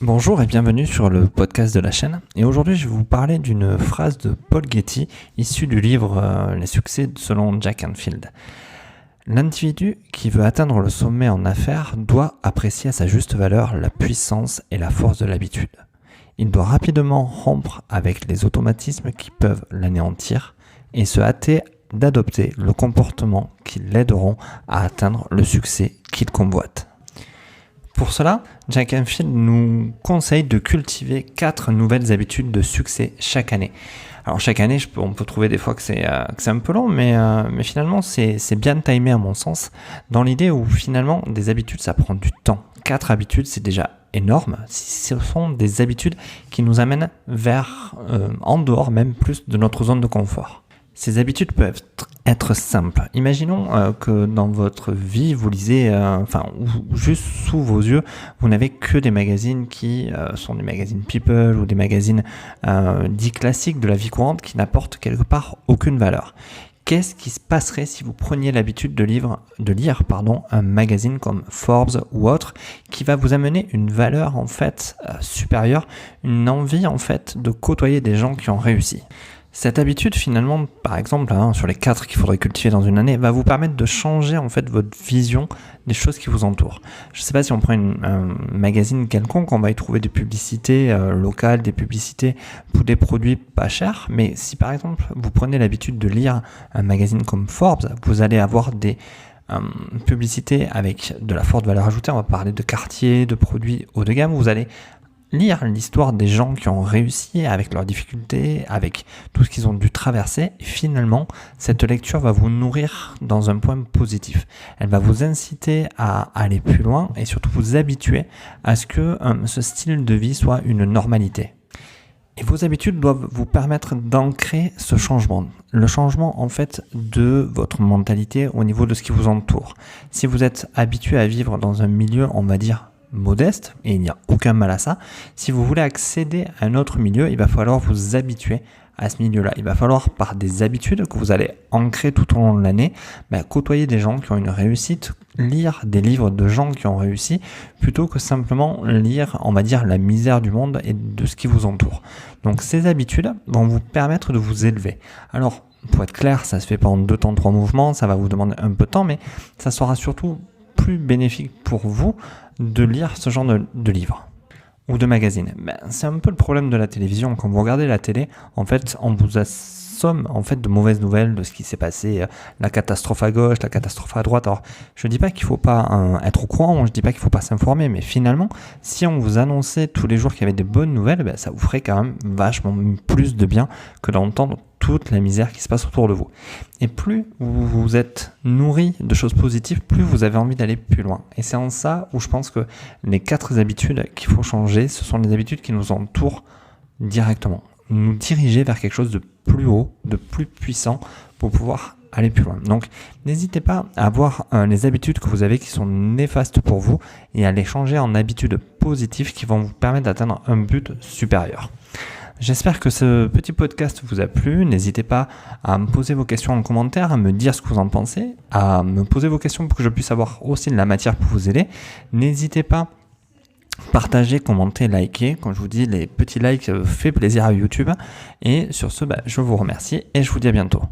Bonjour et bienvenue sur le podcast de la chaîne. Et aujourd'hui, je vais vous parler d'une phrase de Paul Getty, issue du livre Les succès selon Jack Canfield. L'individu qui veut atteindre le sommet en affaires doit apprécier à sa juste valeur la puissance et la force de l'habitude. Il doit rapidement rompre avec les automatismes qui peuvent l'anéantir et se hâter d'adopter le comportement qui l'aideront à atteindre le succès qu'il convoite. Pour cela, Jack Canfield nous conseille de cultiver 4 nouvelles habitudes de succès chaque année. Alors chaque année, on peut trouver des fois que c'est un peu long, mais finalement c'est bien timé à mon sens, dans l'idée où finalement des habitudes ça prend du temps. 4 habitudes c'est déjà énorme, ce sont des habitudes qui nous amènent vers, en dehors même plus de notre zone de confort. Ces habitudes peuvent être simples. Imaginons que dans votre vie, vous lisez, ou juste sous vos yeux, vous n'avez que des magazines qui sont des magazines People ou des magazines dits classiques de la vie courante qui n'apportent quelque part aucune valeur. Qu'est-ce qui se passerait si vous preniez l'habitude de lire un magazine comme Forbes ou autre qui va vous amener une valeur en fait supérieure, une envie en fait de côtoyer des gens qui ont réussi? Cette habitude finalement, par exemple, sur les 4 qu'il faudrait cultiver dans une année, va vous permettre de changer en fait votre vision des choses qui vous entourent. Je ne sais pas si on prend un magazine quelconque, on va y trouver des publicités locales, des publicités pour des produits pas chers, mais si par exemple vous prenez l'habitude de lire un magazine comme Forbes, vous allez avoir des publicités avec de la forte valeur ajoutée. On va parler de quartiers, de produits haut de gamme. Vous allez lire l'histoire des gens qui ont réussi avec leurs difficultés, avec tout ce qu'ils ont dû traverser. Et finalement, cette lecture va vous nourrir dans un point positif. Elle va vous inciter à aller plus loin et surtout vous habituer à ce que ce style de vie soit une normalité. Et vos habitudes doivent vous permettre d'ancrer ce changement. Le changement, en fait, de votre mentalité au niveau de ce qui vous entoure. Si vous êtes habitué à vivre dans un milieu, on va dire, modeste, et il n'y a aucun mal à ça. Si vous voulez accéder à un autre milieu, il va falloir vous habituer à ce milieu-là. Il va falloir, par des habitudes que vous allez ancrer tout au long de l'année, côtoyer des gens qui ont une réussite, lire des livres de gens qui ont réussi, plutôt que simplement lire, on va dire, la misère du monde et de ce qui vous entoure. Donc ces habitudes vont vous permettre de vous élever. Alors, pour être clair, ça se fait pas en 2 temps, 3 mouvements, ça va vous demander un peu de temps, mais ça sera surtout plus bénéfique pour vous de lire ce genre de livres ou de magazines. C'est un peu le problème de la télévision. Quand vous regardez la télé, en fait, on vous assomme en fait de mauvaises nouvelles de ce qui s'est passé, la catastrophe à gauche, la catastrophe à droite. Alors, je dis pas qu'il faut pas être au courant, je dis pas qu'il faut pas s'informer, mais finalement, si on vous annonçait tous les jours qu'il y avait des bonnes nouvelles, ça vous ferait quand même vachement plus de bien que d'entendre toute la misère qui se passe autour de vous. Et plus vous êtes nourri de choses positives, plus vous avez envie d'aller plus loin. Et c'est en ça où je pense que les 4 habitudes qu'il faut changer, ce sont les habitudes qui nous entourent directement. Nous diriger vers quelque chose de plus haut, de plus puissant pour pouvoir aller plus loin. Donc, n'hésitez pas à voir les habitudes que vous avez qui sont néfastes pour vous et à les changer en habitudes positives qui vont vous permettre d'atteindre un but supérieur. J'espère que ce petit podcast vous a plu. N'hésitez pas à me poser vos questions en commentaire, à me dire ce que vous en pensez, à me poser vos questions pour que je puisse avoir aussi de la matière pour vous aider. N'hésitez pas à partager, commenter, liker. Comme je vous dis, les petits likes font plaisir à YouTube. Et sur ce, je vous remercie et je vous dis à bientôt.